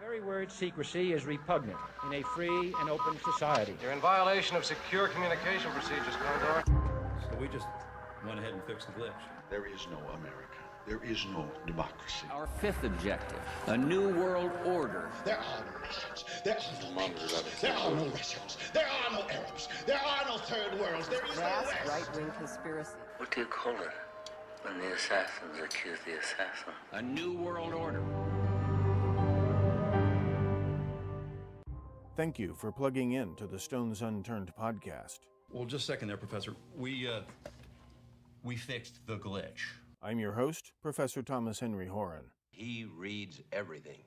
very word secrecy is repugnant in a free and open society. You're in violation of secure communication procedures, Condor. So we just went ahead and fixed the glitch. There is no America. There is no democracy. Our fifth objective, a new world order. There are no nations. There are no peoples. There are no Russians. There are no Arabs. There are no third worlds. There is no Vast West. right-wing conspiracy. What do you call it when the assassins accuse the assassin? A new world order. Thank you for plugging in to the Stones Unturned podcast. Well, just a second there, Professor. We fixed the glitch. I'm your host, Professor Thomas Henry Horan. He reads everything.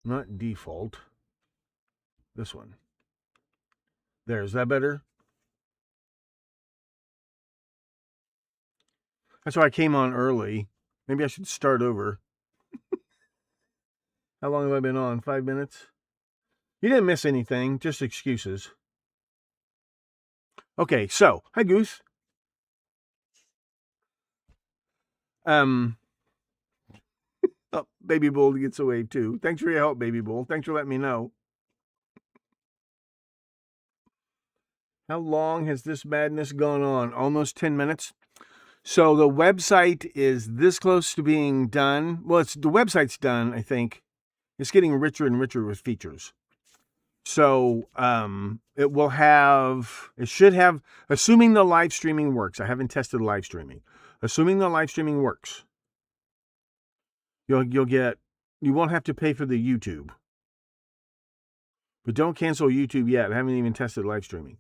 Not default. This one. There, is that better? That's why I came on early. Maybe I should start over. How long have I been on? 5 minutes? You didn't miss anything, just excuses. Okay, so, hi Goose. Oh, Baby Bull gets a wave too. Thanks for your help, Baby Bull. Thanks for letting me know. How long has this madness gone on? Almost 10 minutes. So the website is this close to being done. Well, the website's done, I think. It's getting richer and richer with features. So it should have, assuming the live streaming works. I haven't tested live streaming. Assuming the live streaming works, you won't have to pay for the YouTube. But don't cancel YouTube yet. I haven't even tested live streaming.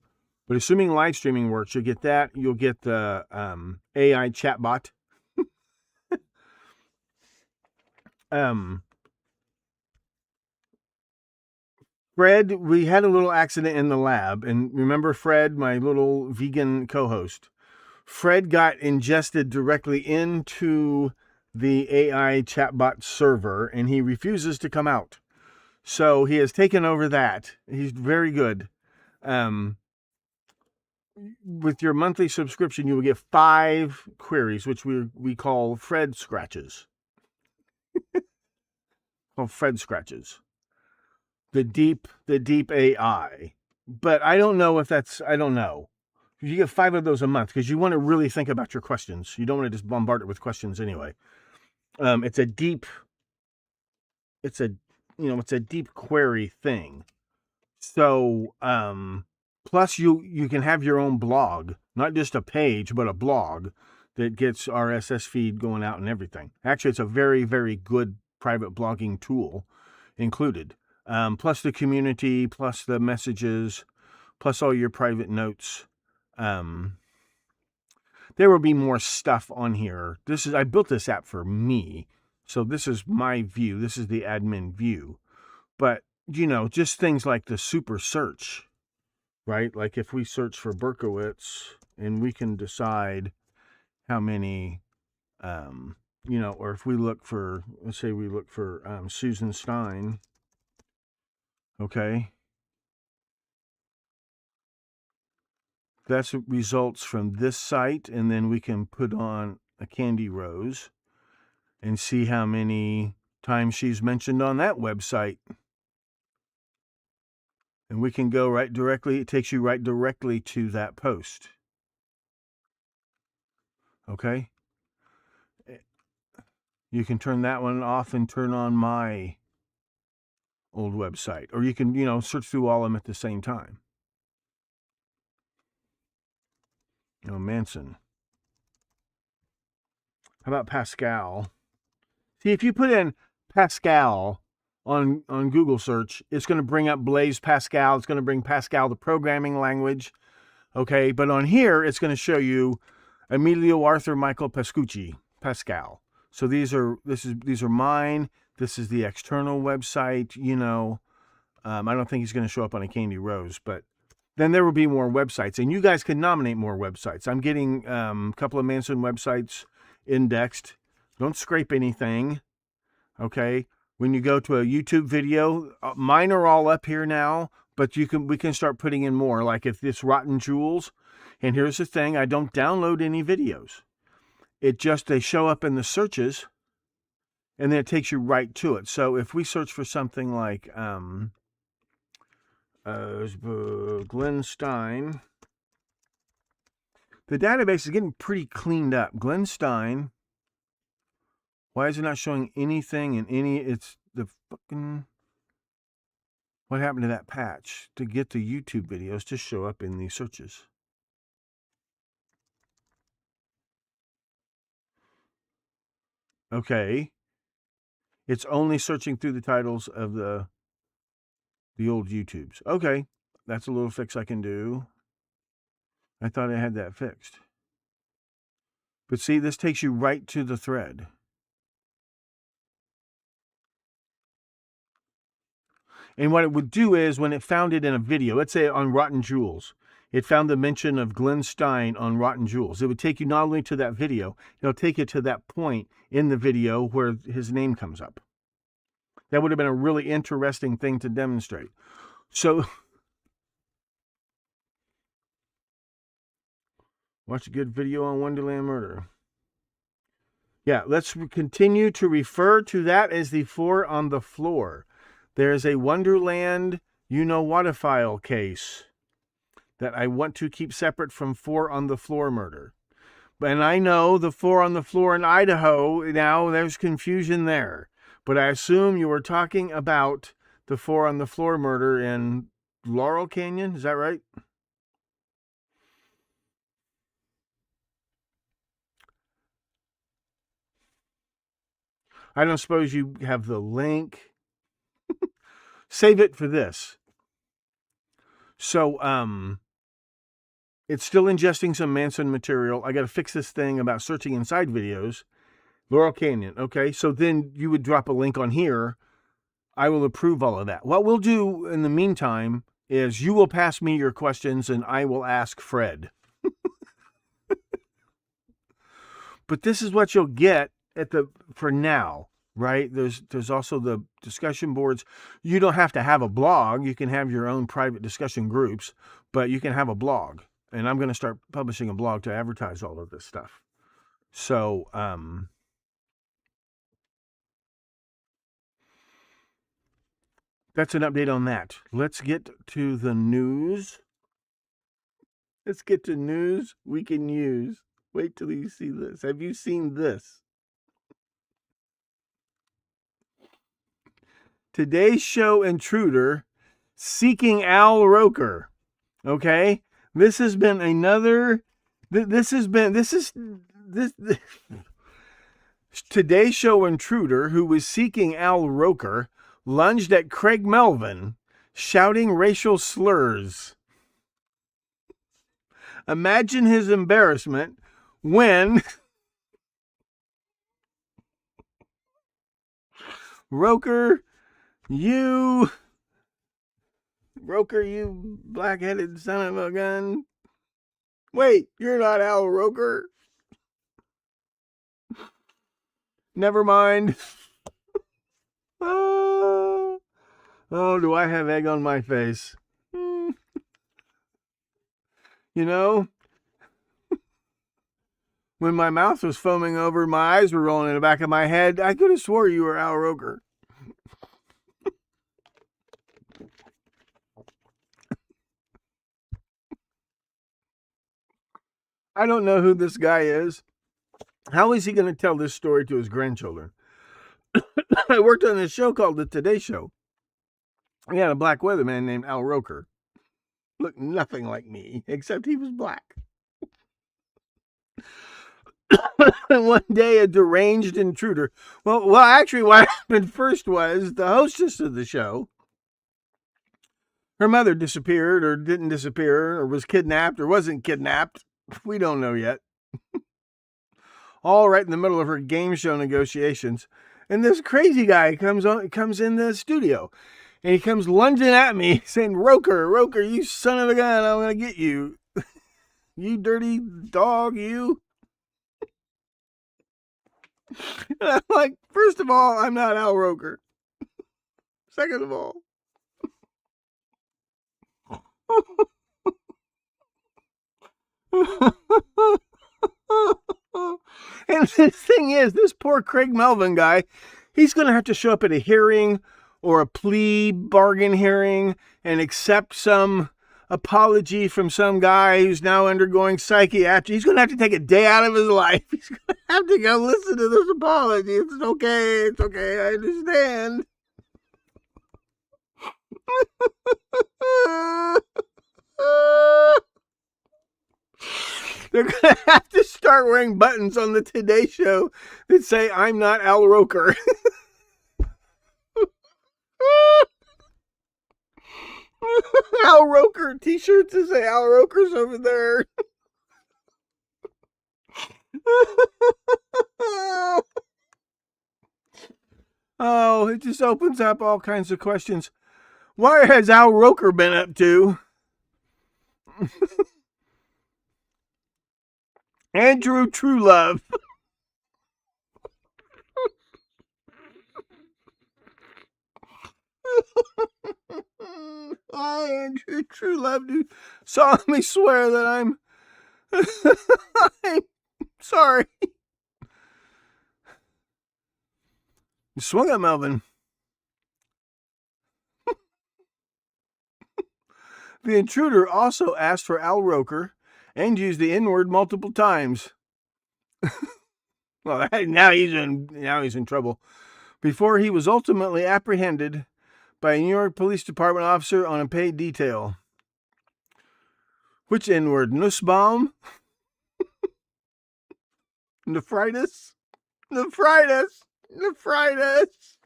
But assuming live streaming works, you'll get that. You'll get the AI chatbot. Fred, we had a little accident in the lab. And remember Fred, my little vegan co-host? Fred got ingested directly into the AI chatbot server, and he refuses to come out. So he has taken over that. He's very good. With your monthly subscription, you will get 5 queries, which we call Fred Scratches. Called Fred Scratches. The deep AI. But I don't know if that's, I don't know. You get 5 of those a month because you want to really think about your questions. You don't want to just bombard it with questions anyway. It's a deep query thing. So, plus you can have your own blog, not just a page, but a blog that gets RSS feed going out and everything. Actually, it's a very, very good private blogging tool included. Plus the community, plus the messages, plus all your private notes. There will be more stuff on here. I built this app for me. So this is my view. This is the admin view. But, just things like the super search, right? Like if we search for Berkowitz and we can decide how many, or if we look for, let's say we look for Susan Stein. Okay. That's results from this site, and then we can put on a Candy Rose and see how many times she's mentioned on that website. And we can go right directly, it takes you right directly to that post. Okay? You can turn that one off and turn on my old website. Or you can, search through all of them at the same time. Manson. How about Pascal? See, if you put in Pascal on Google search, it's going to bring up Blaise Pascal. It's going to bring Pascal, the programming language. Okay, but on here, it's going to show you Emilio Arthur Michael Pascucci, Pascal. So these are mine. This is the external website. I don't think he's going to show up on a Candy Rose, but then there will be more websites, and you guys can nominate more websites. I'm getting a couple of Manson websites indexed. Don't scrape anything. Okay. When you go to a YouTube video, mine are all up here now, but we can start putting in more. Like if this Rotten Jewels, and here's the thing, I don't download any videos. They show up in the searches, and then it takes you right to it. So if we search for something like Glenn Stein, the database is getting pretty cleaned up. Glenn Stein. Why is it not showing anything in any? It's the fucking. What happened to that patch to get the YouTube videos to show up in these searches? Okay. It's only searching through the titles of the old YouTubes. Okay. That's a little fix I can do. I thought I had that fixed. But see, this takes you right to the thread. And what it would do is when it found it in a video, let's say on Rotten Jewels, it found the mention of Glenn Stein on Rotten Jewels. It would take you not only to that video, it'll take you to that point in the video where his name comes up. That would have been a really interesting thing to demonstrate. So, watch a good video on Wonderland Murder. Yeah, let's continue to refer to that as the 4 on the floor. There's a Wonderland you-know-what-a-file case that I want to keep separate from 4 on the floor murder. And I know the 4 on the floor in Idaho, now there's confusion there. But I assume you were talking about the 4 on the floor murder in Laurel Canyon, is that right? I don't suppose you have the link. Save it for this. So, it's still ingesting some Manson material. I got to fix this thing about searching inside videos. Laurel Canyon. Okay, so then you would drop a link on here. I will approve all of that. What we'll do in the meantime is you will pass me your questions and I will ask Fred. But this is what you'll get for now, right? There's also the discussion boards. You don't have to have a blog. You can have your own private discussion groups, but you can have a blog. And I'm going to start publishing a blog to advertise all of this stuff. So, that's an update on that. Let's get to the news. Let's get to news we can use. Wait till you see this. Have you seen this? Today's Show intruder seeking Al Roker. Okay? This has been another... Today's Show intruder who was seeking Al Roker lunged at Craig Melvin, shouting racial slurs. Imagine his embarrassment when Roker, you black-headed son of a gun. Wait, you're not Al Roker? Never mind. Oh, do I have egg on my face? You know, when my mouth was foaming over, my eyes were rolling in the back of my head, I could have swore you were Al Roker. I don't know who this guy is. How is he going to tell this story to his grandchildren? I worked on this show called The Today Show. We had a black weatherman named Al Roker. Looked nothing like me, except he was black. One day, a deranged intruder. Well, actually, what happened first was the hostess of the show. Her mother disappeared, or didn't disappear, or was kidnapped, or wasn't kidnapped. We don't know yet. All right in the middle of her game show negotiations. And this crazy guy comes in the studio. And he comes lunging at me saying, Roker, you son of a gun, I'm going to get you. You dirty dog, you. And I'm like, first of all, I'm not Al Roker. Second of all. And the thing is, this poor Craig Melvin guy, he's going to have to show up at a hearing or a plea bargain hearing and accept some apology from some guy who's now undergoing psychiatry. He's going to have to take a day out of his life. He's going to have to go listen to this apology. It's okay, I understand. They're going to have to start wearing buttons on the Today Show that say, I'm not Al Roker. Al Roker t-shirts that say Al Roker's over there. Oh, it just opens up all kinds of questions. What has Al Roker been up to? Andrew Truelove. I, Andrew Truelove, do solemnly swear that I'm sorry. You swung at Melvin. The intruder also asked for Al Roker and used the N-word multiple times. Well, now he's in trouble. Before he was ultimately apprehended by a New York Police Department officer on a paid detail. Which N-word? Nussbaum? Nephritis? Nephritis? Nephritis?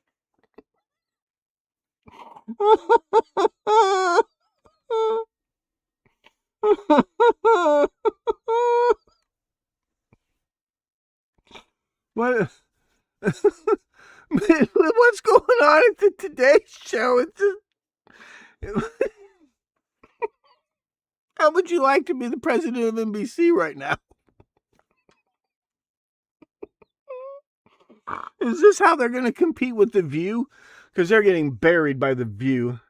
What? What's going on at the Today Show? It's just... How would you like to be the president of NBC right now? Is this how they're going to compete with The View? Because they're getting buried by The View.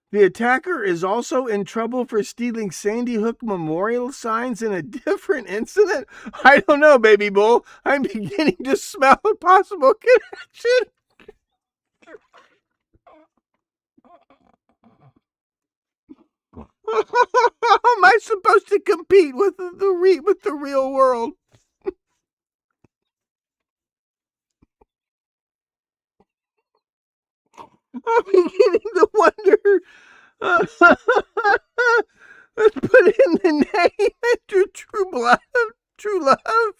The attacker is also in trouble for stealing Sandy Hook memorial signs in a different incident. I don't know, baby bull. I'm beginning to smell a possible connection. How am I supposed to compete with the real world? I'm beginning to wonder. Let's put in the name Andrew Truelove.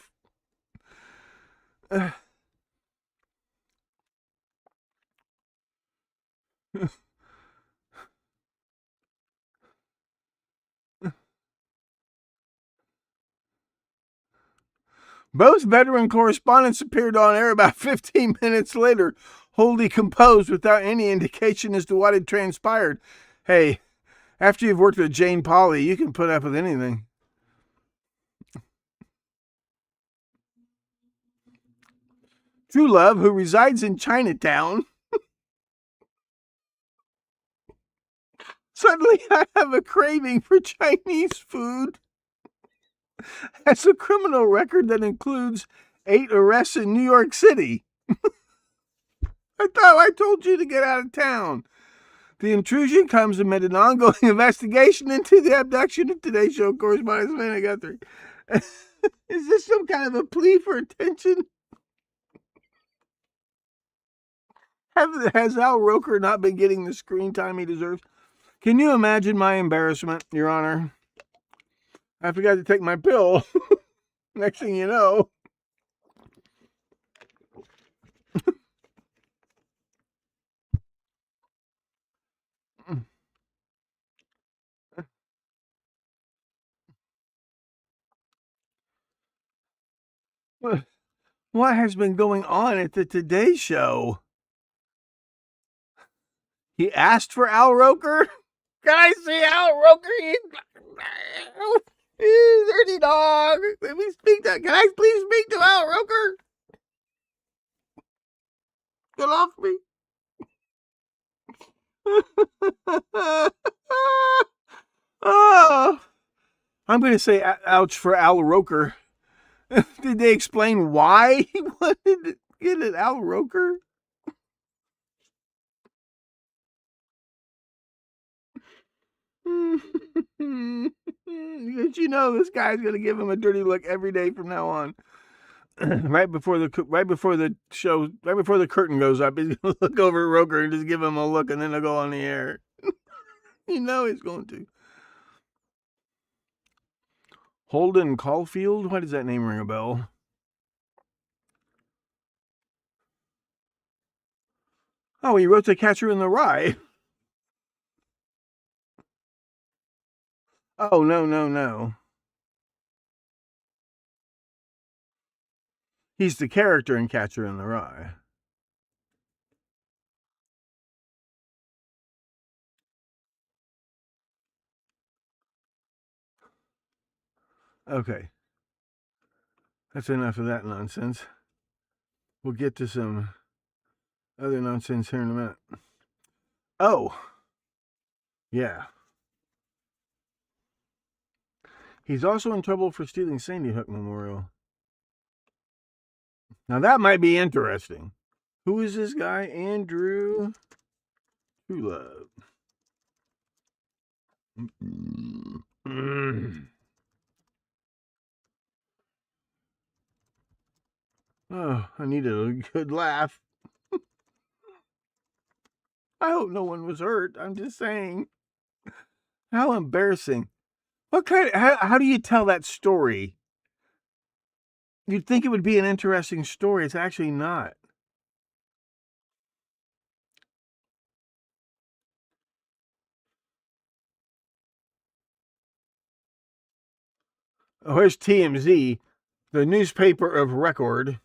Both veteran correspondents appeared on air about 15 minutes later, wholly composed without any indication as to what had transpired. Hey, after you've worked with Jane Pauley, you can put up with anything. Truelove, who resides in Chinatown. Suddenly I have a craving for Chinese food. Has a criminal record that includes 8 arrests in New York City. I thought I told you to get out of town. The intrusion comes amid an ongoing investigation into the abduction of Today Show correspondent Samantha Guthrie. Is this some kind of a plea for attention? Has Al Roker not been getting the screen time he deserves? Can you imagine my embarrassment, Your Honor? I forgot to take my pill. Next thing you know. What has been going on at the Today Show? He asked for Al Roker? Can I see Al Roker? He's dirty dog. Let me speak to. Can I please speak to Al Roker? Get off me. Oh, I'm going to say ouch for Al Roker. Did they explain why he wanted to get at Al Roker? Because you know this guy's going to give him a dirty look every day from now on. right before the curtain goes up, he's going to look over at Roker and just give him a look, and then they'll go on the air. You know he's going to. Holden Caulfield? Why does that name ring a bell? Oh, he wrote The Catcher in the Rye. Oh, no. He's the character in Catcher in the Rye. Okay. That's enough of that nonsense. We'll get to some other nonsense here in a minute. Oh. Yeah. He's also in trouble for stealing Sandy Hook Memorial. Now that might be interesting. Who is this guy? Andrew Truelove. Oh, I needed a good laugh. I hope no one was hurt. I'm just saying. How embarrassing. What kind of, how do you tell that story? You'd think it would be an interesting story. It's actually not. Oh, here's TMZ, the newspaper of record.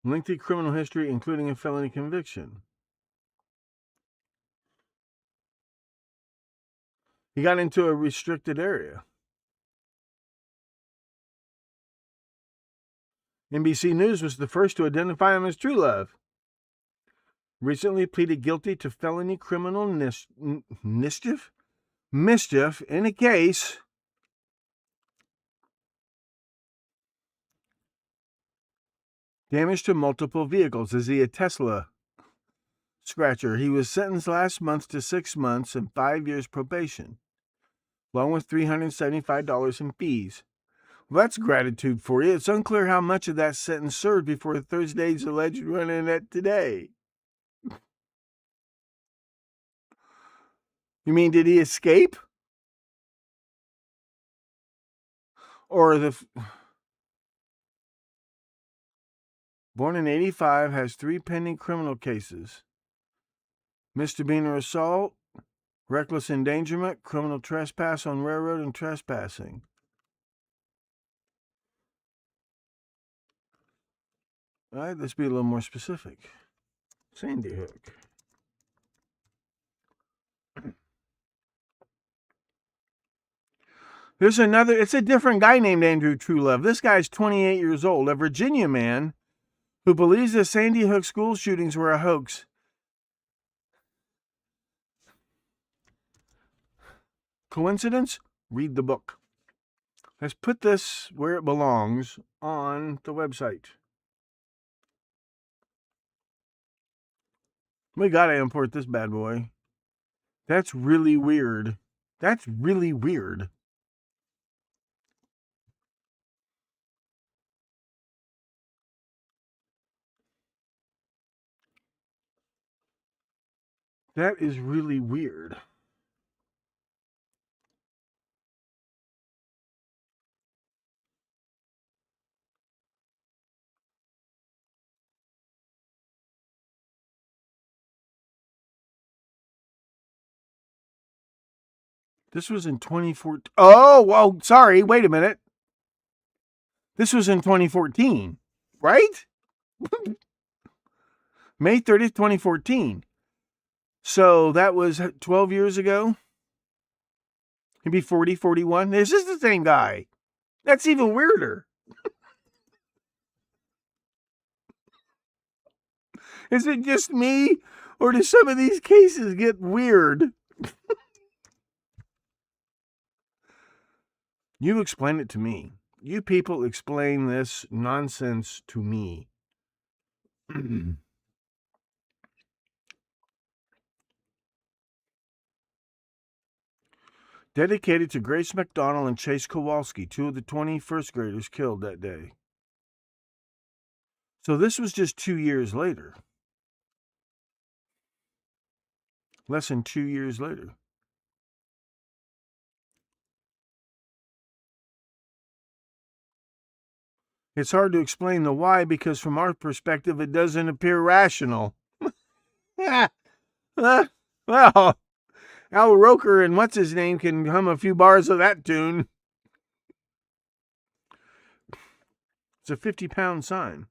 Lengthy criminal history, including a felony conviction. He got into a restricted area. NBC News was the first to identify him as Truelove. Recently pleaded guilty to felony criminal mischief in a case damage to multiple vehicles. Is he a Tesla scratcher? He was sentenced last month to 6 months and 5 years probation, along with $375 in fees. Well, that's gratitude for you. It's unclear how much of that sentence served before Thursday's alleged run-in at Today. You mean, did he escape? Or born in 85, has 3 pending criminal cases. Misdemeanor assault, reckless endangerment, criminal trespass on railroad, and trespassing. All right, let's be a little more specific. Sandy Hook. There's another, it's a different guy named Andrew Truelove. This guy's 28 years old, a Virginia man who believes the Sandy Hook school shootings were a hoax. Coincidence? Read the book. Let's put this where it belongs on the website. We gotta import this bad boy. That's really weird. That's really weird. That is really weird. This was in 2014. Oh, well, sorry. Wait a minute. This was in 2014, right? May 30th, 2014. So that was 12 years ago. He'd be 40, 41. This is the same guy. That's even weirder. Is it just me? Or do some of these cases get weird? You explain it to me. You people explain this nonsense to me. Dedicated to Grace McDonald and Chase Kowalski, 2 of the 20 first graders killed that day. So this was just 2 years later. Less than 2 years later. It's hard to explain the why because from our perspective, it doesn't appear rational. Well, Al Roker and what's-his-name can hum a few bars of that tune. It's a 50-pound sign.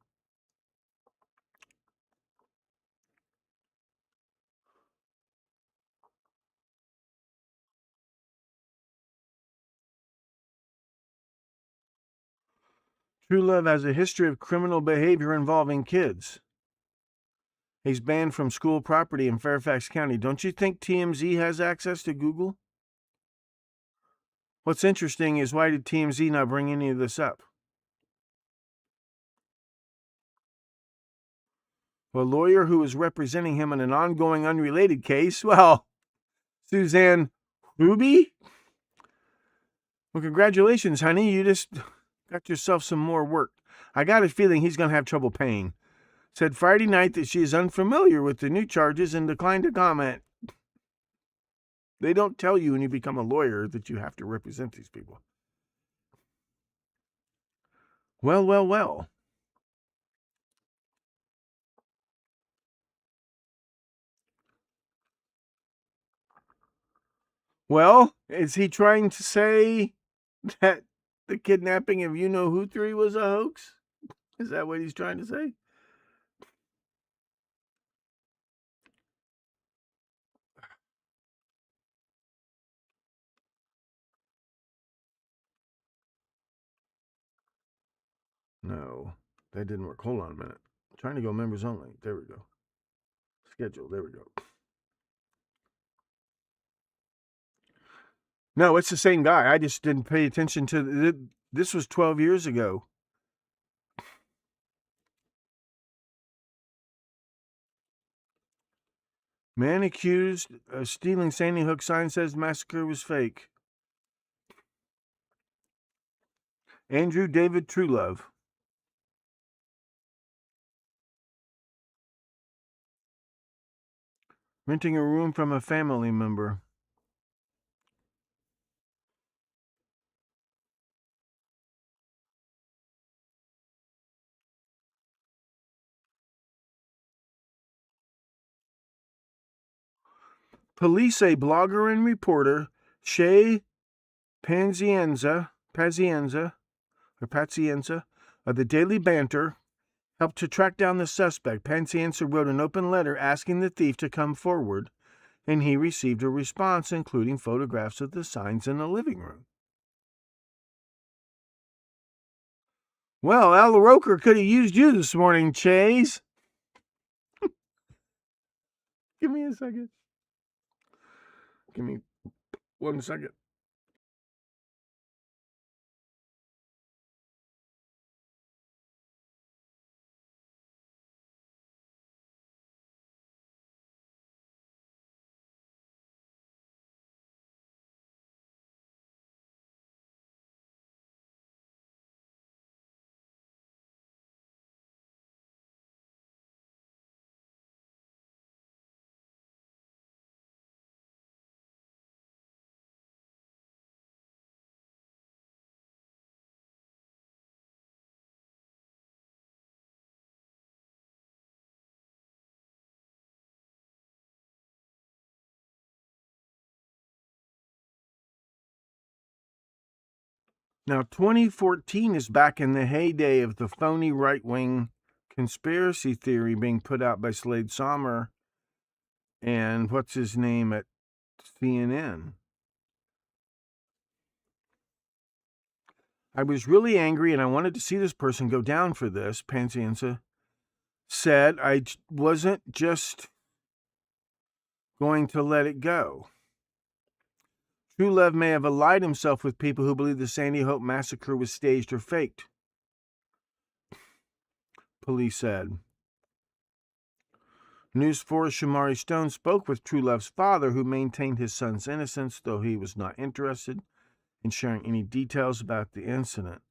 True Love has a history of criminal behavior involving kids. He's banned from school property in Fairfax County. Don't you think TMZ has access to Google? What's interesting is, why did TMZ not bring any of this up? A lawyer who is representing him in an ongoing unrelated case, well, Suzanne Ruby? Well, congratulations, honey. You just got yourself some more work. I got a feeling he's going to have trouble paying. Said Friday night that she is unfamiliar with the new charges and declined to comment. They don't tell you when you become a lawyer that you have to represent these people. Well, well, well. Well, is he trying to say that the kidnapping of Guthrie was a hoax? Is that what he's trying to say? No, that didn't work. Hold on a minute. I'm trying to go members only. There we go. Schedule. There we go. No, it's the same guy. I just didn't pay attention to this. Was 12 years ago. Man accused of stealing Sandy Hook sign says massacre was fake. Andrew David Truelove. Renting a room from a family member. Police say blogger and reporter Shay Pazienza of the Daily Banter helped to track down the suspect. Pazienza wrote an open letter asking the thief to come forward, and he received a response, including photographs of the signs in the living room. Well, Al Roker could have used you this morning, Chase. Give me a second. Give me 1 second. Now, 2014 is back in the heyday of the phony right-wing conspiracy theory being put out by Slade Sommer and what's his name at CNN. I was really angry and I wanted to see this person go down for this. Pazienza said, I wasn't just going to let it go. True Love may have allied himself with people who believe the Sandy Hook massacre was staged or faked, police said. News 4's Shamari Stone spoke with True Love's father, who maintained his son's innocence, though he was not interested in sharing any details about the incident.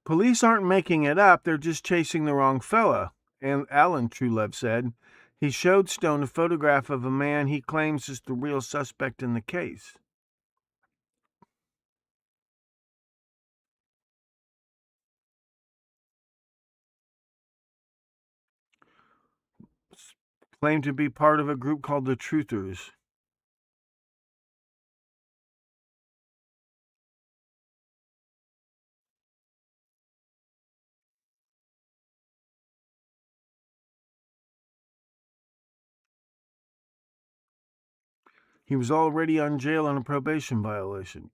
Police aren't making it up, they're just chasing the wrong fella, and Alan True Love said. He showed Stone a photograph of a man he claims is the real suspect in the case. Claimed to be part of a group called the Truthers. He was already on jail on a probation violation.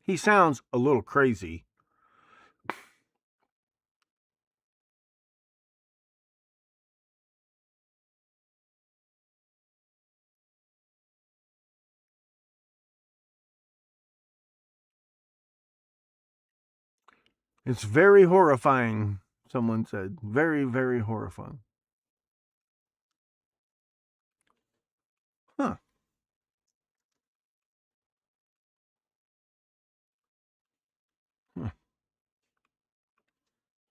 He sounds a little crazy. It's very horrifying, someone said. Very, very horrifying. Huh.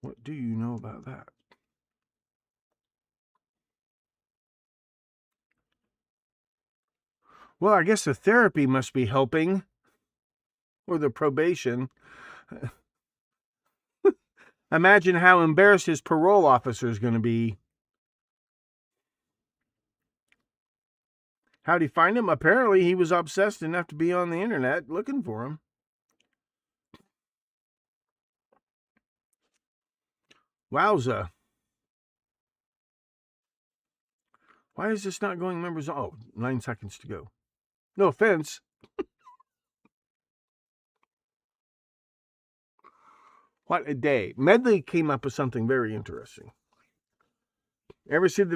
What do you know about that? Well, I guess the therapy must be helping. Or the probation. Imagine how embarrassed his parole officer is going to be. How'd he find him? Apparently, he was obsessed enough to be on the internet looking for him. Wowza. Why is this not going members? Oh, 9 seconds to go. No offense. What a day. Medley came up with something very interesting. Ever see the